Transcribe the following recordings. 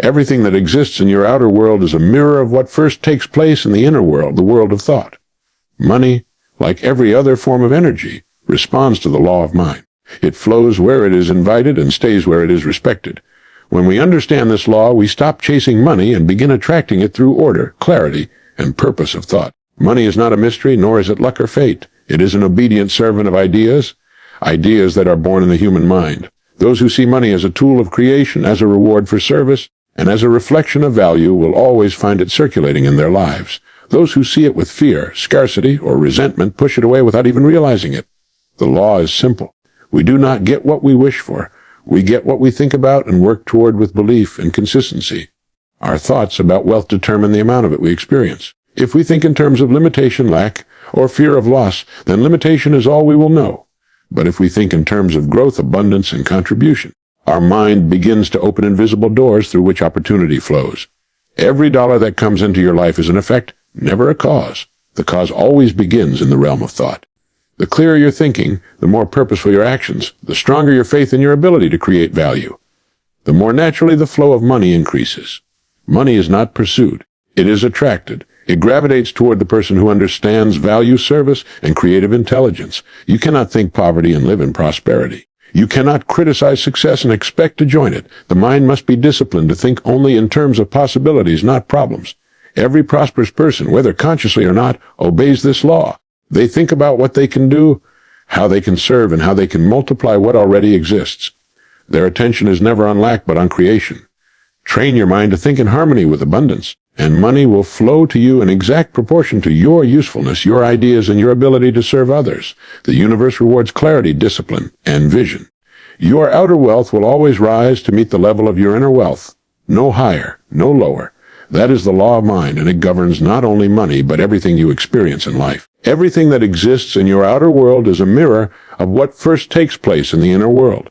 Everything that exists in your outer world is a mirror of what first takes place in the inner world, the world of thought. Money, like every other form of energy, responds to the law of mind. It flows where it is invited and stays where it is respected. When we understand this law, we stop chasing money and begin attracting it through order, clarity, and purpose of thought. Money is not a mystery, nor is it luck or fate. It is an obedient servant of ideas that are born in the human mind. Those who see money as a tool of creation, as a reward for service, and as a reflection of value will always find it circulating in their lives. Those who see it with fear, scarcity, or resentment push it away without even realizing it. The law is simple. We do not get what we wish for. We get what we think about and work toward with belief and consistency. Our thoughts about wealth determine the amount of it we experience. If we think in terms of limitation, lack, or fear of loss, then limitation is all we will know. But if we think in terms of growth, abundance, and contribution, our mind begins to open invisible doors through which opportunity flows. Every dollar that comes into your life is an effect, never a cause. The cause always begins in the realm of thought. The clearer your thinking, the more purposeful your actions, the stronger your faith in your ability to create value. The more naturally the flow of money increases. Money is not pursued. It is attracted. It gravitates toward the person who understands value, service, and creative intelligence. You cannot think poverty and live in prosperity. You cannot criticize success and expect to join it. The mind must be disciplined to think only in terms of possibilities, not problems. Every prosperous person, whether consciously or not, obeys this law. They think about what they can do, how they can serve, and how they can multiply what already exists. Their attention is never on lack but on creation. Train your mind to think in harmony with abundance, and money will flow to you in exact proportion to your usefulness, your ideas, and your ability to serve others. The universe rewards clarity, discipline, and vision. Your outer wealth will always rise to meet the level of your inner wealth. No higher, no lower. That is the law of mind, and it governs not only money, but everything you experience in life. Everything that exists in your outer world is a mirror of what first takes place in the inner world.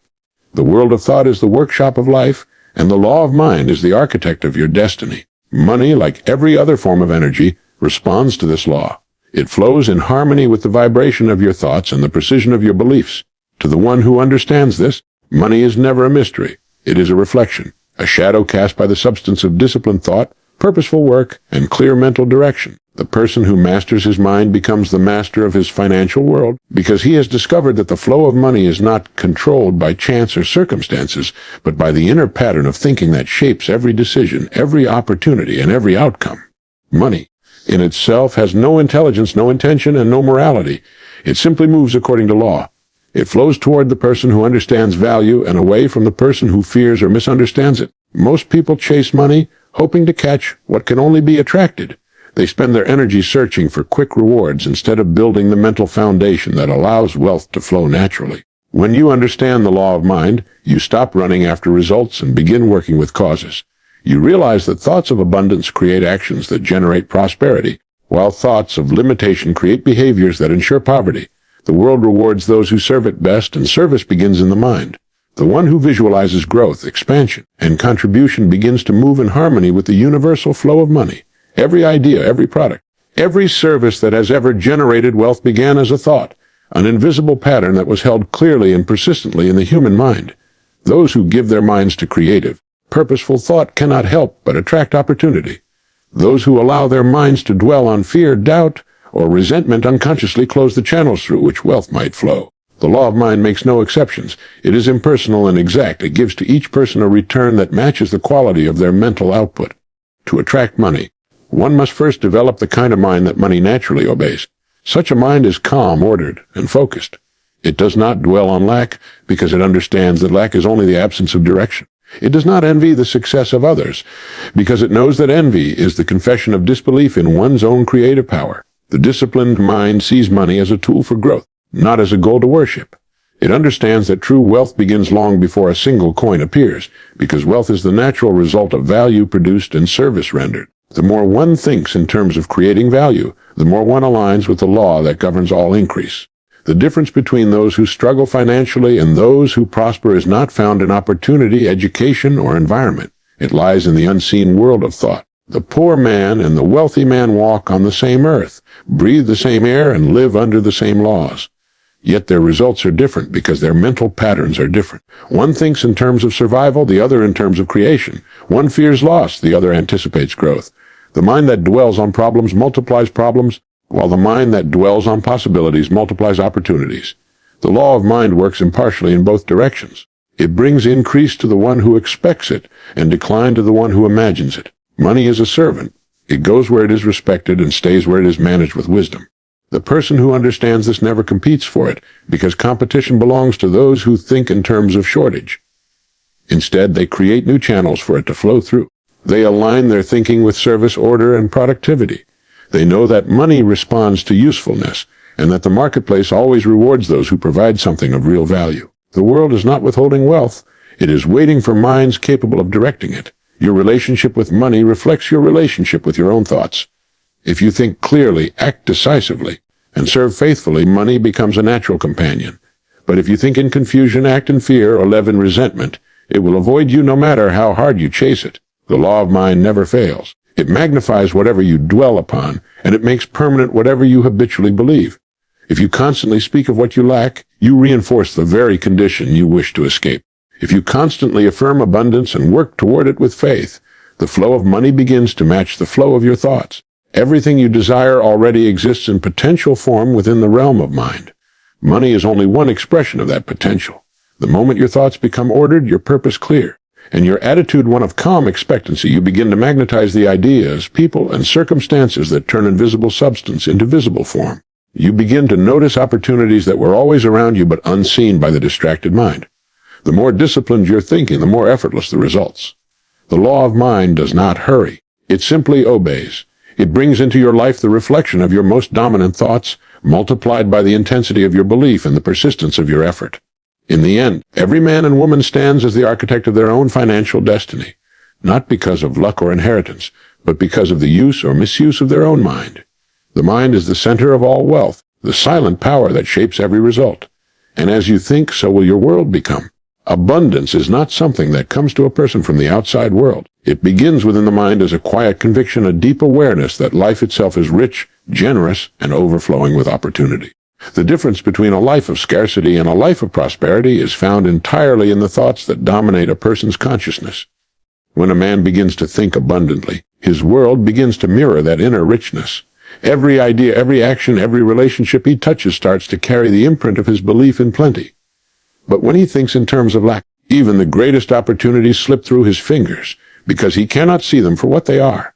The world of thought is the workshop of life, and the law of mind is the architect of your destiny. Money, like every other form of energy, responds to this law. It flows in harmony with the vibration of your thoughts and the precision of your beliefs. To the one who understands this, money is never a mystery. It is a reflection, a shadow cast by the substance of disciplined thought, purposeful work, and clear mental direction. The person who masters his mind becomes the master of his financial world because he has discovered that the flow of money is not controlled by chance or circumstances, but by the inner pattern of thinking that shapes every decision, every opportunity, and every outcome. Money, in itself, has no intelligence, no intention, and no morality. It simply moves according to law. It flows toward the person who understands value and away from the person who fears or misunderstands it. Most people chase money, hoping to catch what can only be attracted. They spend their energy searching for quick rewards instead of building the mental foundation that allows wealth to flow naturally. When you understand the law of mind, you stop running after results and begin working with causes. You realize that thoughts of abundance create actions that generate prosperity, while thoughts of limitation create behaviors that ensure poverty. The world rewards those who serve it best, and service begins in the mind. The one who visualizes growth, expansion, and contribution begins to move in harmony with the universal flow of money. Every idea, every product, every service that has ever generated wealth began as a thought, an invisible pattern that was held clearly and persistently in the human mind. Those who give their minds to creative, purposeful thought cannot help but attract opportunity. Those who allow their minds to dwell on fear, doubt, or resentment unconsciously close the channels through which wealth might flow. The law of mind makes no exceptions. It is impersonal and exact. It gives to each person a return that matches the quality of their mental output. To attract money, one must first develop the kind of mind that money naturally obeys. Such a mind is calm, ordered, and focused. It does not dwell on lack because it understands that lack is only the absence of direction. It does not envy the success of others because it knows that envy is the confession of disbelief in one's own creative power. The disciplined mind sees money as a tool for growth, not as a goal to worship. It understands that true wealth begins long before a single coin appears, because wealth is the natural result of value produced and service rendered. The more one thinks in terms of creating value, the more one aligns with the law that governs all increase. The difference between those who struggle financially and those who prosper is not found in opportunity, education, or environment. It lies in the unseen world of thought. The poor man and the wealthy man walk on the same earth, breathe the same air, and live under the same laws. Yet their results are different because their mental patterns are different. One thinks in terms of survival, the other in terms of creation. One fears loss, the other anticipates growth. The mind that dwells on problems multiplies problems, while the mind that dwells on possibilities multiplies opportunities. The law of mind works impartially in both directions. It brings increase to the one who expects it, and decline to the one who imagines it. Money is a servant. It goes where it is respected and stays where it is managed with wisdom. The person who understands this never competes for it, because competition belongs to those who think in terms of shortage. Instead, they create new channels for it to flow through. They align their thinking with service, order, and productivity. They know that money responds to usefulness, and that the marketplace always rewards those who provide something of real value. The world is not withholding wealth. It is waiting for minds capable of directing it. Your relationship with money reflects your relationship with your own thoughts. If you think clearly, act decisively, and serve faithfully, money becomes a natural companion. But if you think in confusion, act in fear, or live in resentment, it will avoid you no matter how hard you chase it. The law of mind never fails. It magnifies whatever you dwell upon, and it makes permanent whatever you habitually believe. If you constantly speak of what you lack, you reinforce the very condition you wish to escape. If you constantly affirm abundance and work toward it with faith, the flow of money begins to match the flow of your thoughts. Everything you desire already exists in potential form within the realm of mind. Money is only one expression of that potential. The moment your thoughts become ordered, your purpose clear, and your attitude one of calm expectancy, you begin to magnetize the ideas, people, and circumstances that turn invisible substance into visible form. You begin to notice opportunities that were always around you but unseen by the distracted mind. The more disciplined your thinking, the more effortless the results. The law of mind does not hurry. It simply obeys. It brings into your life the reflection of your most dominant thoughts, multiplied by the intensity of your belief and the persistence of your effort. In the end, every man and woman stands as the architect of their own financial destiny, not because of luck or inheritance, but because of the use or misuse of their own mind. The mind is the center of all wealth, the silent power that shapes every result. And as you think, so will your world become. Abundance is not something that comes to a person from the outside world. It begins within the mind as a quiet conviction, a deep awareness that life itself is rich, generous, and overflowing with opportunity. The difference between a life of scarcity and a life of prosperity is found entirely in the thoughts that dominate a person's consciousness. When a man begins to think abundantly, his world begins to mirror that inner richness. Every idea, every action, every relationship he touches starts to carry the imprint of his belief in plenty. But when he thinks in terms of lack, even the greatest opportunities slip through his fingers, because he cannot see them for what they are.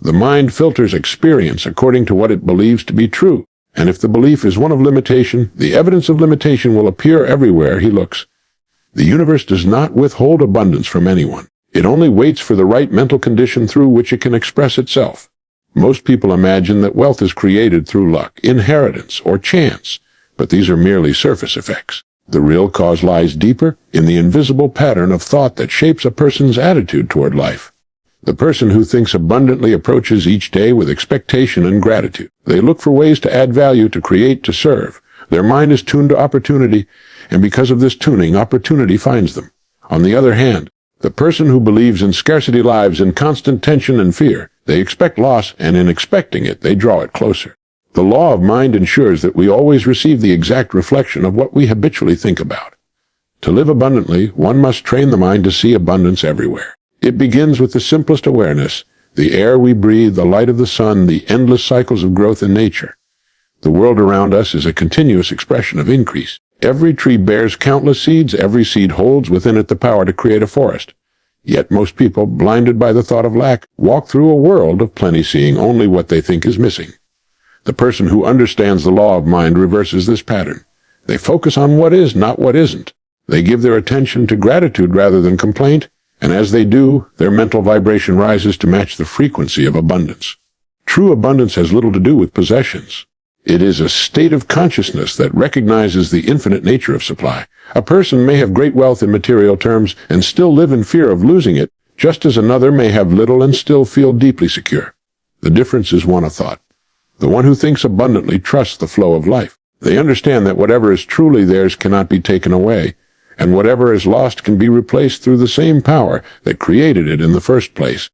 The mind filters experience according to what it believes to be true, and if the belief is one of limitation, the evidence of limitation will appear everywhere he looks. The universe does not withhold abundance from anyone. It only waits for the right mental condition through which it can express itself. Most people imagine that wealth is created through luck, inheritance, or chance, but these are merely surface effects. The real cause lies deeper in the invisible pattern of thought that shapes a person's attitude toward life. The person who thinks abundantly approaches each day with expectation and gratitude. They look for ways to add value, to create, to serve. Their mind is tuned to opportunity, and because of this tuning, opportunity finds them. On the other hand, the person who believes in scarcity lives in constant tension and fear. They expect loss, and in expecting it, they draw it closer. The law of mind ensures that we always receive the exact reflection of what we habitually think about. To live abundantly, one must train the mind to see abundance everywhere. It begins with the simplest awareness, the air we breathe, the light of the sun, the endless cycles of growth in nature. The world around us is a continuous expression of increase. Every tree bears countless seeds, every seed holds within it the power to create a forest. Yet most people, blinded by the thought of lack, walk through a world of plenty, seeing only what they think is missing. The person who understands the law of mind reverses this pattern. They focus on what is, not what isn't. They give their attention to gratitude rather than complaint, and as they do, their mental vibration rises to match the frequency of abundance. True abundance has little to do with possessions. It is a state of consciousness that recognizes the infinite nature of supply. A person may have great wealth in material terms and still live in fear of losing it, just as another may have little and still feel deeply secure. The difference is one of thought. The one who thinks abundantly trusts the flow of life. They understand that whatever is truly theirs cannot be taken away, and whatever is lost can be replaced through the same power that created it in the first place.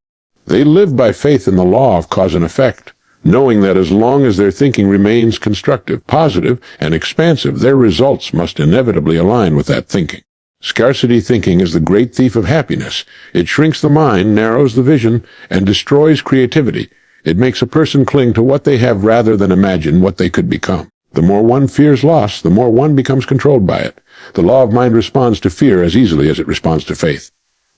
They live by faith in the law of cause and effect, knowing that as long as their thinking remains constructive, positive, and expansive, their results must inevitably align with that thinking. Scarcity thinking is the great thief of happiness. It shrinks the mind, narrows the vision, and destroys creativity. It makes a person cling to what they have rather than imagine what they could become. The more one fears loss, the more one becomes controlled by it. The law of mind responds to fear as easily as it responds to faith.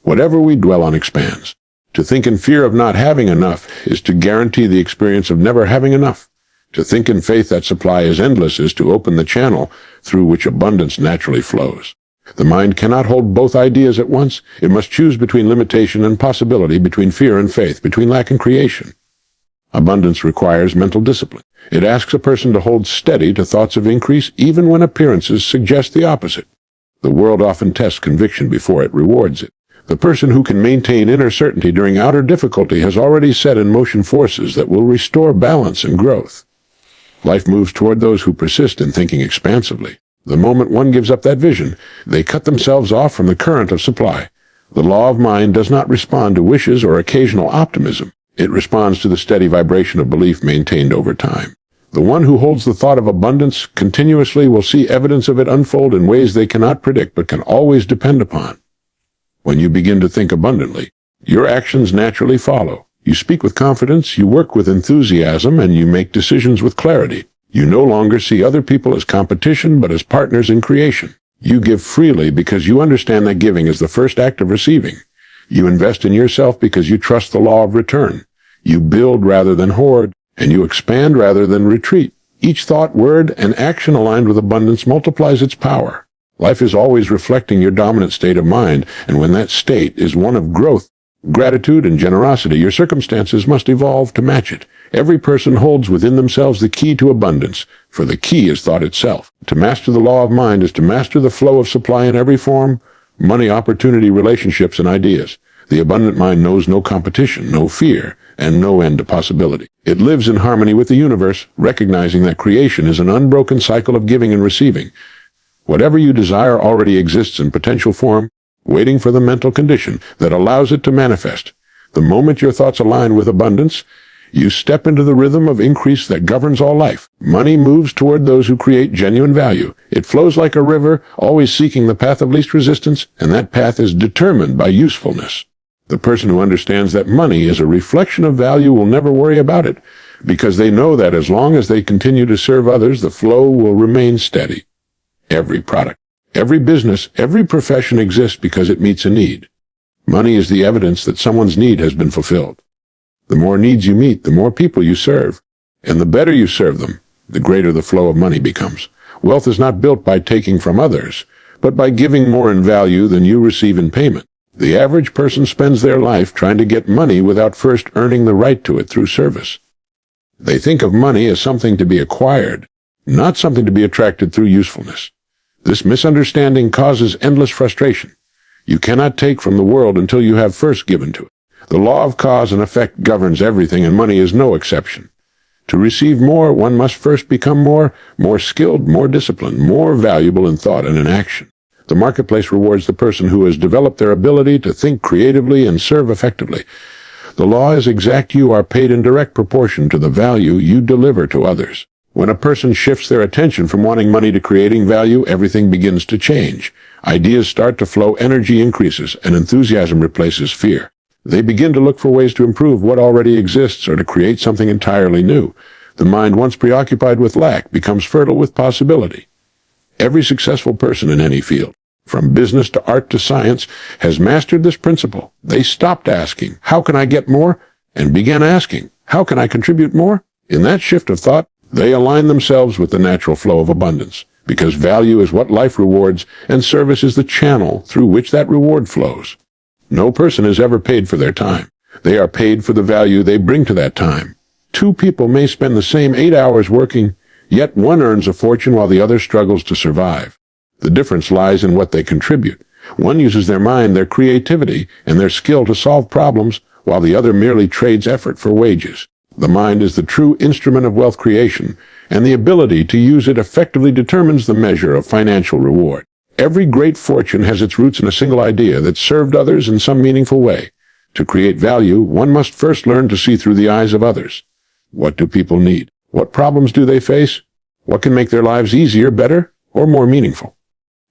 Whatever we dwell on expands. To think in fear of not having enough is to guarantee the experience of never having enough. To think in faith that supply is endless is to open the channel through which abundance naturally flows. The mind cannot hold both ideas at once. It must choose between limitation and possibility, between fear and faith, between lack and creation. Abundance requires mental discipline. It asks a person to hold steady to thoughts of increase even when appearances suggest the opposite. The world often tests conviction before it rewards it. The person who can maintain inner certainty during outer difficulty has already set in motion forces that will restore balance and growth. Life moves toward those who persist in thinking expansively. The moment one gives up that vision, they cut themselves off from the current of supply. The law of mind does not respond to wishes or occasional optimism. It responds to the steady vibration of belief maintained over time. The one who holds the thought of abundance continuously will see evidence of it unfold in ways they cannot predict but can always depend upon. When you begin to think abundantly, your actions naturally follow. You speak with confidence, you work with enthusiasm, and you make decisions with clarity. You no longer see other people as competition, but as partners in creation. You give freely because you understand that giving is the first act of receiving. You invest in yourself because you trust the law of return. You build rather than hoard, and you expand rather than retreat. Each thought, word, and action aligned with abundance multiplies its power. Life is always reflecting your dominant state of mind, and when that state is one of growth, gratitude, and generosity, your circumstances must evolve to match it. Every person holds within themselves the key to abundance, for the key is thought itself. To master the law of mind is to master the flow of supply in every form: money, opportunity, relationships, and ideas. The abundant mind knows no competition, no fear, and no end to possibility. It lives in harmony with the universe, recognizing that creation is an unbroken cycle of giving and receiving. Whatever you desire already exists in potential form, waiting for the mental condition that allows it to manifest. The moment your thoughts align with abundance, you step into the rhythm of increase that governs all life. Money moves toward those who create genuine value. It flows like a river, always seeking the path of least resistance, and that path is determined by usefulness. The person who understands that money is a reflection of value will never worry about it, because they know that as long as they continue to serve others, the flow will remain steady. Every product, every business, every profession exists because it meets a need. Money is the evidence that someone's need has been fulfilled. The more needs you meet, the more people you serve. And the better you serve them, the greater the flow of money becomes. Wealth is not built by taking from others, but by giving more in value than you receive in payment. The average person spends their life trying to get money without first earning the right to it through service. They think of money as something to be acquired, not something to be attracted through usefulness. This misunderstanding causes endless frustration. You cannot take from the world until you have first given to it. The law of cause and effect governs everything, and money is no exception. To receive more, one must first become more skilled, more disciplined, more valuable in thought and in action. The marketplace rewards the person who has developed their ability to think creatively and serve effectively. The law is exact. You are paid in direct proportion to the value you deliver to others. When a person shifts their attention from wanting money to creating value, everything begins to change. Ideas start to flow, energy increases, and enthusiasm replaces fear. They begin to look for ways to improve what already exists or to create something entirely new. The mind, once preoccupied with lack, becomes fertile with possibility. Every successful person in any field, from business to art to science, has mastered this principle. They stopped asking, "How can I get more?" and began asking, "How can I contribute more?" In that shift of thought, they align themselves with the natural flow of abundance, because value is what life rewards, and service is the channel through which that reward flows. No person is ever paid for their time. They are paid for the value they bring to that time. Two people may spend the same 8 hours working, yet one earns a fortune while the other struggles to survive. The difference lies in what they contribute. One uses their mind, their creativity, and their skill to solve problems, while the other merely trades effort for wages. The mind is the true instrument of wealth creation, and the ability to use it effectively determines the measure of financial reward. Every great fortune has its roots in a single idea that served others in some meaningful way. To create value, one must first learn to see through the eyes of others. What do people need? What problems do they face? What can make their lives easier, better, or more meaningful?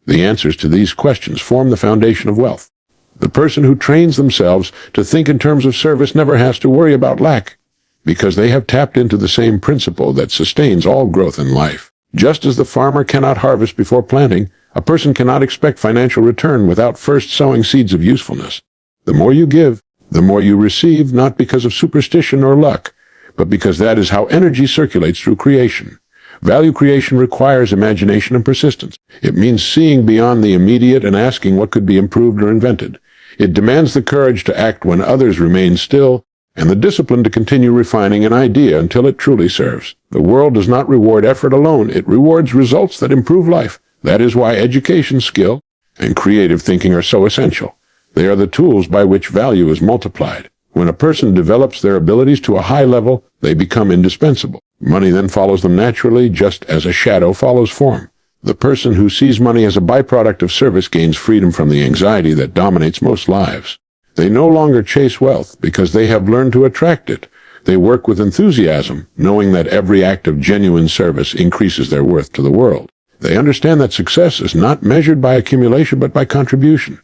The answers to these questions form the foundation of wealth. The person who trains themselves to think in terms of service never has to worry about lack, because they have tapped into the same principle that sustains all growth in life. Just as the farmer cannot harvest before planting, a person cannot expect financial return without first sowing seeds of usefulness. The more you give, the more you receive, not because of superstition or luck, but because that is how energy circulates through creation. Value creation requires imagination and persistence. It means seeing beyond the immediate and asking what could be improved or invented. It demands the courage to act when others remain still, and the discipline to continue refining an idea until it truly serves. The world does not reward effort alone. It rewards results that improve life. That is why education, skill, and creative thinking are so essential. They are the tools by which value is multiplied. When a person develops their abilities to a high level, they become indispensable. Money then follows them naturally, just as a shadow follows form. The person who sees money as a byproduct of service gains freedom from the anxiety that dominates most lives. They no longer chase wealth because they have learned to attract it. They work with enthusiasm, knowing that every act of genuine service increases their worth to the world. They understand that success is not measured by accumulation but by contribution.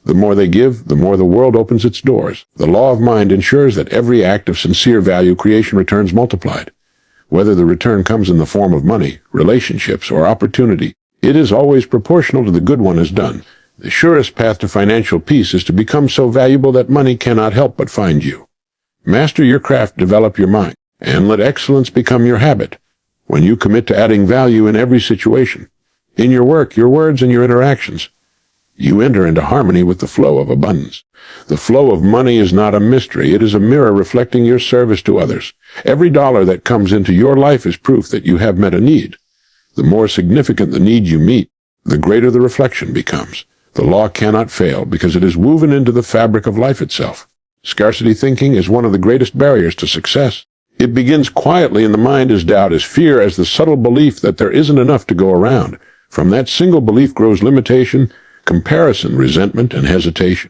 The more they give, the more the world opens its doors. The law of mind ensures that every act of sincere value creation returns multiplied. Whether the return comes in the form of money, relationships, or opportunity, it is always proportional to the good one has done. The surest path to financial peace is to become so valuable that money cannot help but find you. Master your craft, develop your mind, and let excellence become your habit. When you commit to adding value in every situation, in your work, your words, and your interactions, you enter into harmony with the flow of abundance. The flow of money is not a mystery. It is a mirror reflecting your service to others. Every dollar that comes into your life is proof that you have met a need. The more significant the need you meet, the greater the reflection becomes. The law cannot fail because it is woven into the fabric of life itself. Scarcity thinking is one of the greatest barriers to success. It begins quietly in the mind as doubt, as fear, as the subtle belief that there isn't enough to go around. From that single belief grows limitation, comparison, resentment, and hesitation.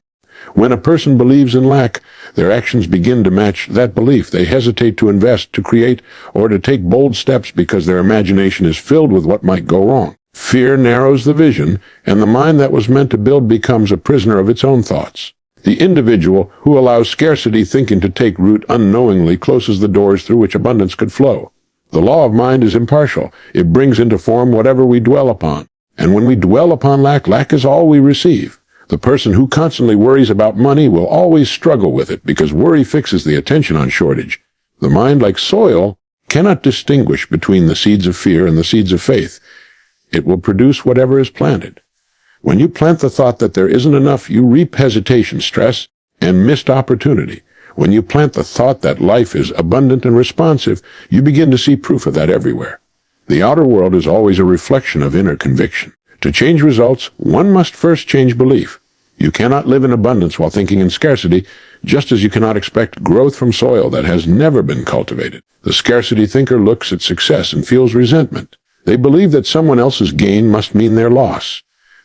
When a person believes in lack, their actions begin to match that belief. They hesitate to invest, to create, or to take bold steps because their imagination is filled with what might go wrong. Fear narrows the vision, and the mind that was meant to build becomes a prisoner of its own thoughts. The individual who allows scarcity thinking to take root unknowingly closes the doors through which abundance could flow. The law of mind is impartial. It brings into form whatever we dwell upon. And when we dwell upon lack, lack is all we receive. The person who constantly worries about money will always struggle with it because worry fixes the attention on shortage. The mind, like soil, cannot distinguish between the seeds of fear and the seeds of faith. It will produce whatever is planted. When you plant the thought that there isn't enough, you reap hesitation, stress, and missed opportunity. When you plant the thought that life is abundant and responsive, you begin to see proof of that everywhere. The outer world is always a reflection of inner conviction. To change results, one must first change belief. You cannot live in abundance while thinking in scarcity, just as you cannot expect growth from soil that has never been cultivated. The scarcity thinker looks at success and feels resentment. They believe that someone else's gain must mean their loss.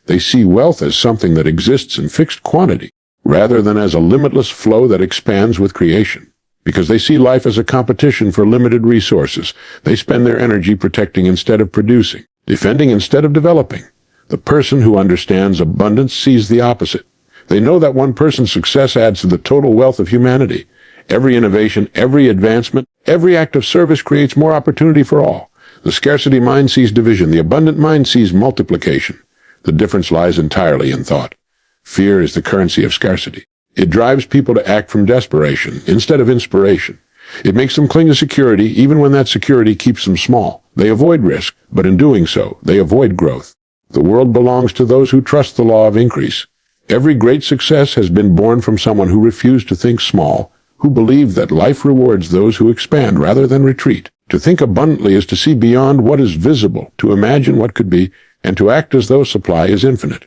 They see wealth as something that exists in fixed quantity, rather than as a limitless flow that expands with creation. Because they see life as a competition for limited resources, they spend their energy protecting instead of producing, defending instead of developing. The person who understands abundance sees the opposite. They know that one person's success adds to the total wealth of humanity. Every innovation, every advancement, every act of service creates more opportunity for all. The scarcity mind sees division. The abundant mind sees multiplication. The difference lies entirely in thought. Fear is the currency of scarcity. It drives people to act from desperation instead of inspiration. It makes them cling to security even when that security keeps them small. They avoid risk, but in doing so, they avoid growth. The world belongs to those who trust the law of increase. Every great success has been born from someone who refused to think small, who believed that life rewards those who expand rather than retreat. To think abundantly is to see beyond what is visible, to imagine what could be, and to act as though supply is infinite.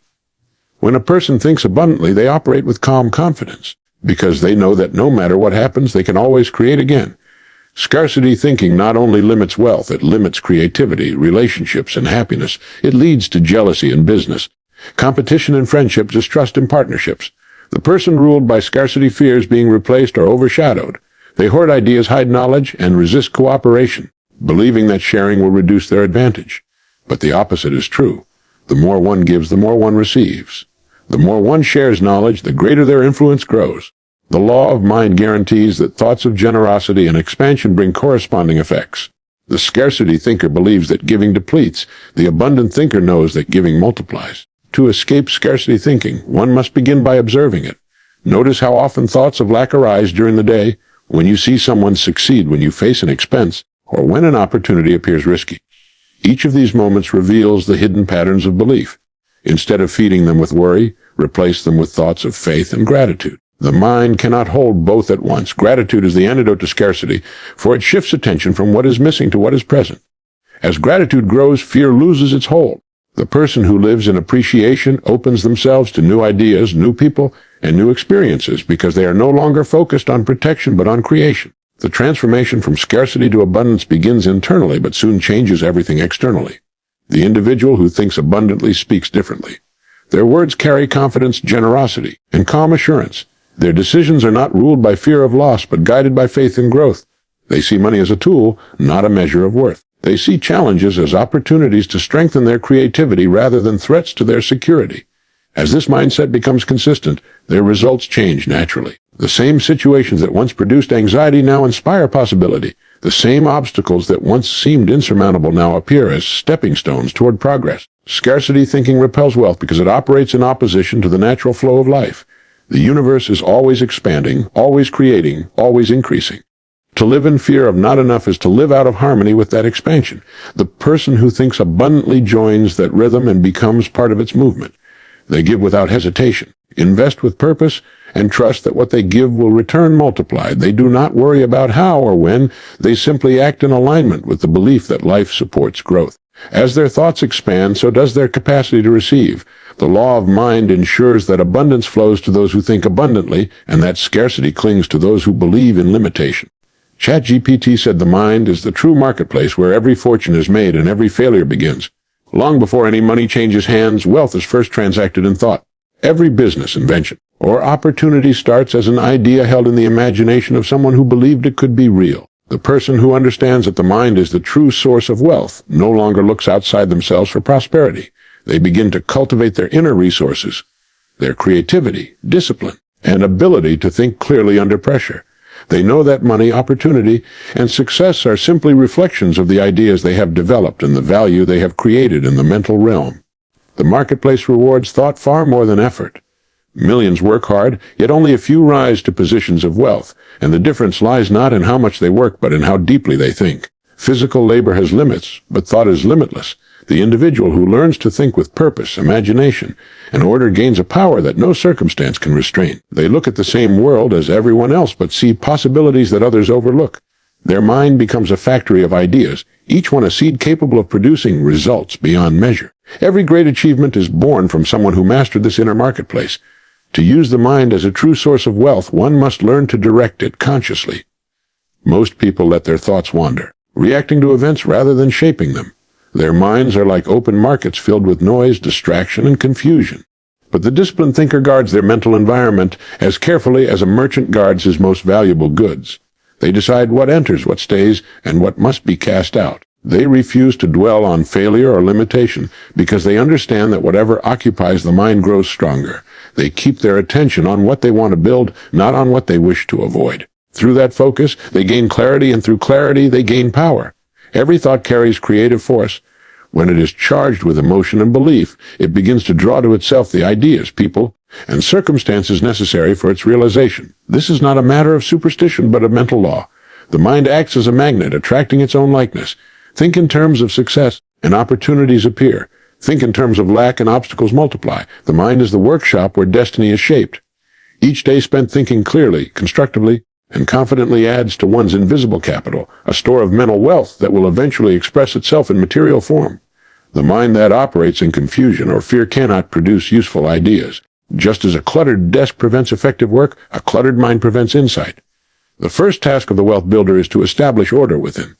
When a person thinks abundantly, they operate with calm confidence, because they know that no matter what happens, they can always create again. Scarcity thinking not only limits wealth, it limits creativity, relationships, and happiness. It leads to jealousy in business, competition in friendships, distrust in partnerships. The person ruled by scarcity fears being replaced or overshadowed. They hoard ideas, hide knowledge, and resist cooperation, believing that sharing will reduce their advantage. But the opposite is true. The more one gives, the more one receives. The more one shares knowledge, the greater their influence grows. The law of mind guarantees that thoughts of generosity and expansion bring corresponding effects. The scarcity thinker believes that giving depletes. The abundant thinker knows that giving multiplies. To escape scarcity thinking, one must begin by observing it. Notice how often thoughts of lack arise during the day, when you see someone succeed, when you face an expense, or when an opportunity appears risky. Each of these moments reveals the hidden patterns of belief. Instead of feeding them with worry, replace them with thoughts of faith and gratitude. The mind cannot hold both at once. Gratitude is the antidote to scarcity, for it shifts attention from what is missing to what is present. As gratitude grows, fear loses its hold. The person who lives in appreciation opens themselves to new ideas, new people, and new experiences because they are no longer focused on protection but on creation. The transformation from scarcity to abundance begins internally but soon changes everything externally. The individual who thinks abundantly speaks differently. Their words carry confidence, generosity, and calm assurance. Their decisions are not ruled by fear of loss but guided by faith and growth. They see money as a tool, not a measure of worth. They see challenges as opportunities to strengthen their creativity rather than threats to their security. As this mindset becomes consistent, their results change naturally. The same situations that once produced anxiety now inspire possibility. The same obstacles that once seemed insurmountable now appear as stepping stones toward progress. Scarcity thinking repels wealth because it operates in opposition to the natural flow of life. The universe is always expanding, always creating, always increasing. To live in fear of not enough is to live out of harmony with that expansion. The person who thinks abundantly joins that rhythm and becomes part of its movement. They give without hesitation, invest with purpose, and trust that what they give will return multiplied. They do not worry about how or when. They simply act in alignment with the belief that life supports growth. As their thoughts expand, so does their capacity to receive. The law of mind ensures that abundance flows to those who think abundantly, and that scarcity clings to those who believe in limitation. ChatGPT said the mind is the true marketplace where every fortune is made and every failure begins. Long before any money changes hands, wealth is first transacted in thought. Every business invention or opportunity starts as an idea held in the imagination of someone who believed it could be real. The person who understands that the mind is the true source of wealth no longer looks outside themselves for prosperity. They begin to cultivate their inner resources, their creativity, discipline, and ability to think clearly under pressure. They know that money, opportunity, and success are simply reflections of the ideas they have developed and the value they have created in the mental realm. The marketplace rewards thought far more than effort. Millions work hard, yet only a few rise to positions of wealth, and the difference lies not in how much they work, but in how deeply they think. Physical labor has limits, but thought is limitless. The individual who learns to think with purpose, imagination, and order gains a power that no circumstance can restrain. They look at the same world as everyone else, but see possibilities that others overlook. Their mind becomes a factory of ideas, each one a seed capable of producing results beyond measure. Every great achievement is born from someone who mastered this inner marketplace. To use the mind as a true source of wealth, one must learn to direct it consciously. Most people let their thoughts wander, reacting to events rather than shaping them. Their minds are like open markets filled with noise, distraction, and confusion. But the disciplined thinker guards their mental environment as carefully as a merchant guards his most valuable goods. They decide what enters, what stays, and what must be cast out. They refuse to dwell on failure or limitation because they understand that whatever occupies the mind grows stronger. They keep their attention on what they want to build, not on what they wish to avoid. Through that focus, they gain clarity, and through clarity, they gain power. Every thought carries creative force. When it is charged with emotion and belief, it begins to draw to itself the ideas, people, and circumstances necessary for its realization. This is not a matter of superstition, but of mental law. The mind acts as a magnet, attracting its own likeness. Think in terms of success, and opportunities appear. Think in terms of lack, and obstacles multiply. The mind is the workshop where destiny is shaped. Each day spent thinking clearly, constructively, and confidently adds to one's invisible capital, a store of mental wealth that will eventually express itself in material form. The mind that operates in confusion or fear cannot produce useful ideas. Just as a cluttered desk prevents effective work, a cluttered mind prevents insight. The first task of the wealth builder is to establish order within.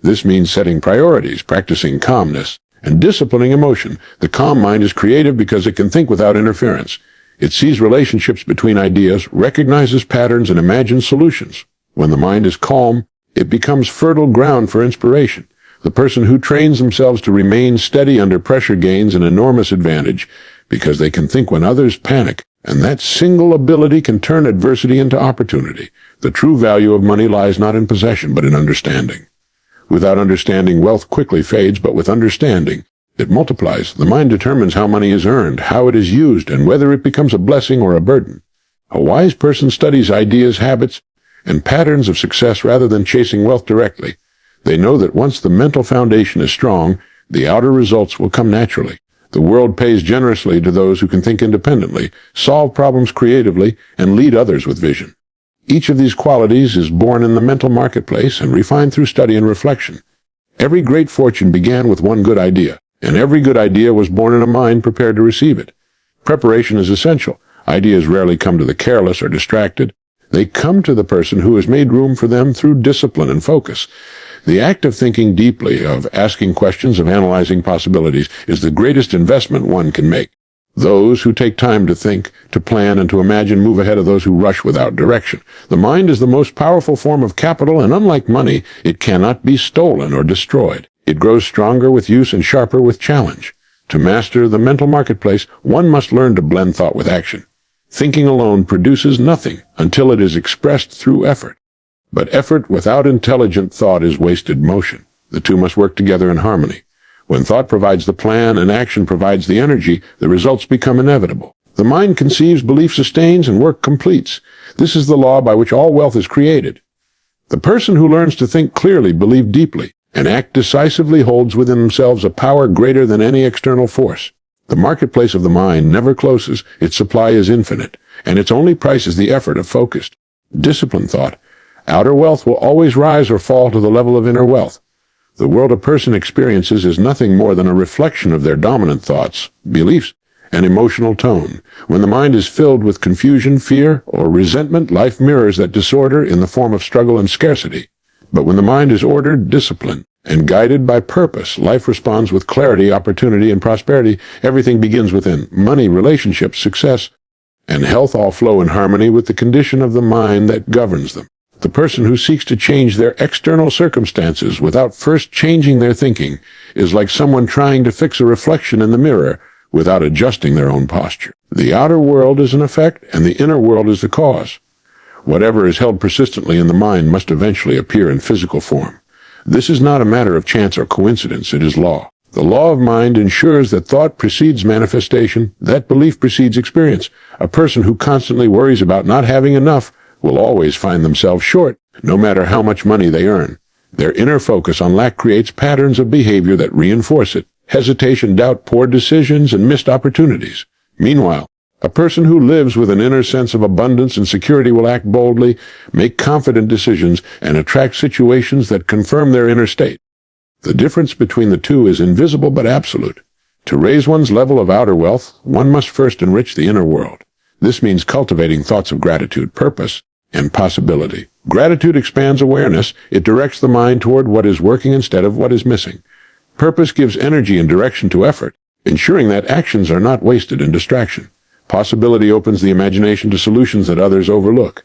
This means setting priorities, practicing calmness, and disciplining emotion. The calm mind is creative because it can think without interference. It sees relationships between ideas, recognizes patterns, and imagines solutions. When the mind is calm, it becomes fertile ground for inspiration. The person who trains themselves to remain steady under pressure gains an enormous advantage because they can think when others panic, and that single ability can turn adversity into opportunity. The true value of money lies not in possession, but in understanding. Without understanding, wealth quickly fades, but with understanding, it multiplies. The mind determines how money is earned, how it is used, and whether it becomes a blessing or a burden. A wise person studies ideas, habits, and patterns of success rather than chasing wealth directly. They know that once the mental foundation is strong, the outer results will come naturally. The world pays generously to those who can think independently, solve problems creatively, and lead others with vision. Each of these qualities is born in the mental marketplace and refined through study and reflection. Every great fortune began with one good idea, and every good idea was born in a mind prepared to receive it. Preparation is essential. Ideas rarely come to the careless or distracted. They come to the person who has made room for them through discipline and focus. The act of thinking deeply, of asking questions, of analyzing possibilities, is the greatest investment one can make. Those who take time to think, to plan, and to imagine move ahead of those who rush without direction. The mind is the most powerful form of capital, and unlike money, it cannot be stolen or destroyed. It grows stronger with use and sharper with challenge. To master the mental marketplace, one must learn to blend thought with action. Thinking alone produces nothing until it is expressed through effort. But effort without intelligent thought is wasted motion. The two must work together in harmony. When thought provides the plan and action provides the energy, the results become inevitable. The mind conceives, belief sustains, and work completes. This is the law by which all wealth is created. The person who learns to think clearly, believe deeply, and act decisively holds within themselves a power greater than any external force. The marketplace of the mind never closes, its supply is infinite, and its only price is the effort of focused, disciplined thought. Outer wealth will always rise or fall to the level of inner wealth. The world a person experiences is nothing more than a reflection of their dominant thoughts, beliefs, and emotional tone. When the mind is filled with confusion, fear, or resentment, life mirrors that disorder in the form of struggle and scarcity. But when the mind is ordered, disciplined, and guided by purpose, life responds with clarity, opportunity, and prosperity. Everything begins within. Money, relationships, success, and health all flow in harmony with the condition of the mind that governs them. The person who seeks to change their external circumstances without first changing their thinking is like someone trying to fix a reflection in the mirror without adjusting their own posture. The outer world is an effect, and the inner world is the cause. Whatever is held persistently in the mind must eventually appear in physical form. This is not a matter of chance or coincidence, it is law. The law of mind ensures that thought precedes manifestation, that belief precedes experience. A person who constantly worries about not having enough will always find themselves short, no matter how much money they earn. Their inner focus on lack creates patterns of behavior that reinforce it: hesitation, doubt, poor decisions, and missed opportunities. Meanwhile, a person who lives with an inner sense of abundance and security will act boldly, make confident decisions, and attract situations that confirm their inner state. The difference between the two is invisible but absolute. To raise one's level of outer wealth, one must first enrich the inner world. This means cultivating thoughts of gratitude, purpose, and possibility. Gratitude expands awareness. It directs the mind toward what is working instead of what is missing. Purpose gives energy and direction to effort, ensuring that actions are not wasted in distraction. Possibility opens the imagination to solutions that others overlook.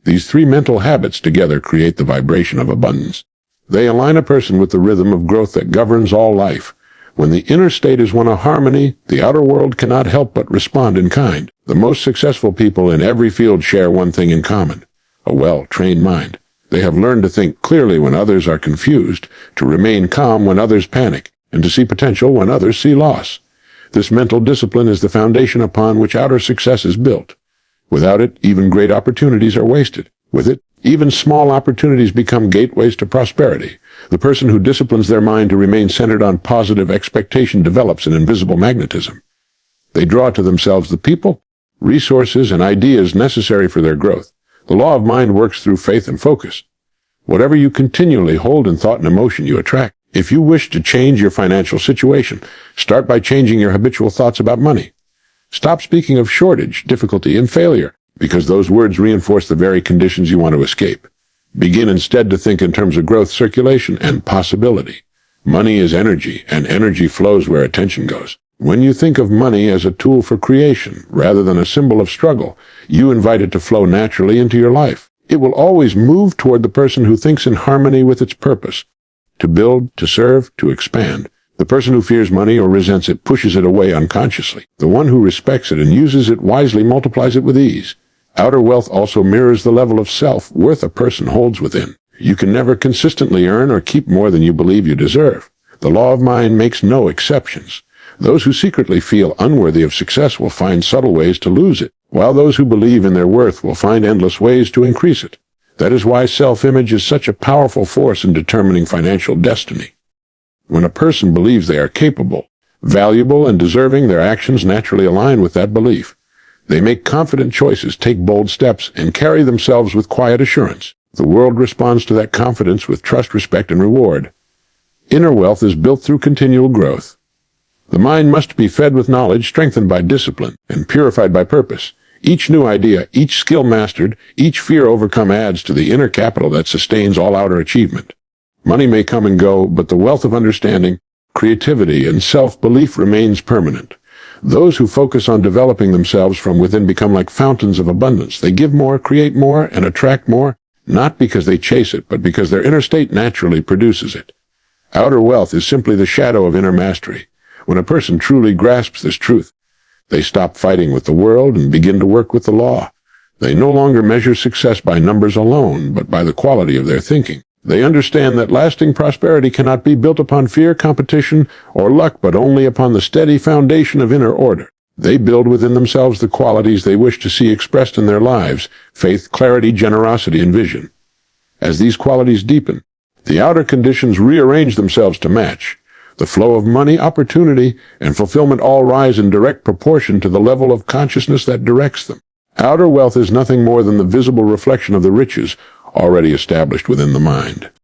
These three mental habits together create the vibration of abundance. They align a person with the rhythm of growth that governs all life. When the inner state is one of harmony, the outer world cannot help but respond in kind. The most successful people in every field share one thing in common: a well-trained mind. They have learned to think clearly when others are confused, to remain calm when others panic, and to see potential when others see loss. This mental discipline is the foundation upon which outer success is built. Without it, even great opportunities are wasted. With it, even small opportunities become gateways to prosperity. The person who disciplines their mind to remain centered on positive expectation develops an invisible magnetism. They draw to themselves the people, resources, and ideas necessary for their growth. The law of mind works through faith and focus. Whatever you continually hold in thought and emotion, you attract. If you wish to change your financial situation, start by changing your habitual thoughts about money. Stop speaking of shortage, difficulty, and failure, because those words reinforce the very conditions you want to escape. Begin instead to think in terms of growth, circulation, and possibility. Money is energy, and energy flows where attention goes. When you think of money as a tool for creation, rather than a symbol of struggle, you invite it to flow naturally into your life. It will always move toward the person who thinks in harmony with its purpose, to build, to serve, to expand. The person who fears money or resents it pushes it away unconsciously. The one who respects it and uses it wisely multiplies it with ease. Outer wealth also mirrors the level of self-worth a person holds within. You can never consistently earn or keep more than you believe you deserve. The law of mind makes no exceptions. Those who secretly feel unworthy of success will find subtle ways to lose it, while those who believe in their worth will find endless ways to increase it. That is why self-image is such a powerful force in determining financial destiny. When a person believes they are capable, valuable, and deserving, their actions naturally align with that belief. They make confident choices, take bold steps, and carry themselves with quiet assurance. The world responds to that confidence with trust, respect, and reward. Inner wealth is built through continual growth. The mind must be fed with knowledge, strengthened by discipline, and purified by purpose. Each new idea, each skill mastered, each fear overcome adds to the inner capital that sustains all outer achievement. Money may come and go, but the wealth of understanding, creativity, and self-belief remains permanent. Those who focus on developing themselves from within become like fountains of abundance. They give more, create more, and attract more, not because they chase it, but because their inner state naturally produces it. Outer wealth is simply the shadow of inner mastery. When a person truly grasps this truth, they stop fighting with the world and begin to work with the law. They no longer measure success by numbers alone, but by the quality of their thinking. They understand that lasting prosperity cannot be built upon fear, competition, or luck, but only upon the steady foundation of inner order. They build within themselves the qualities they wish to see expressed in their lives: faith, clarity, generosity, and vision. As these qualities deepen, the outer conditions rearrange themselves to match. The flow of money, opportunity, and fulfillment all rise in direct proportion to the level of consciousness that directs them. Outer wealth is nothing more than the visible reflection of the riches already established within the mind.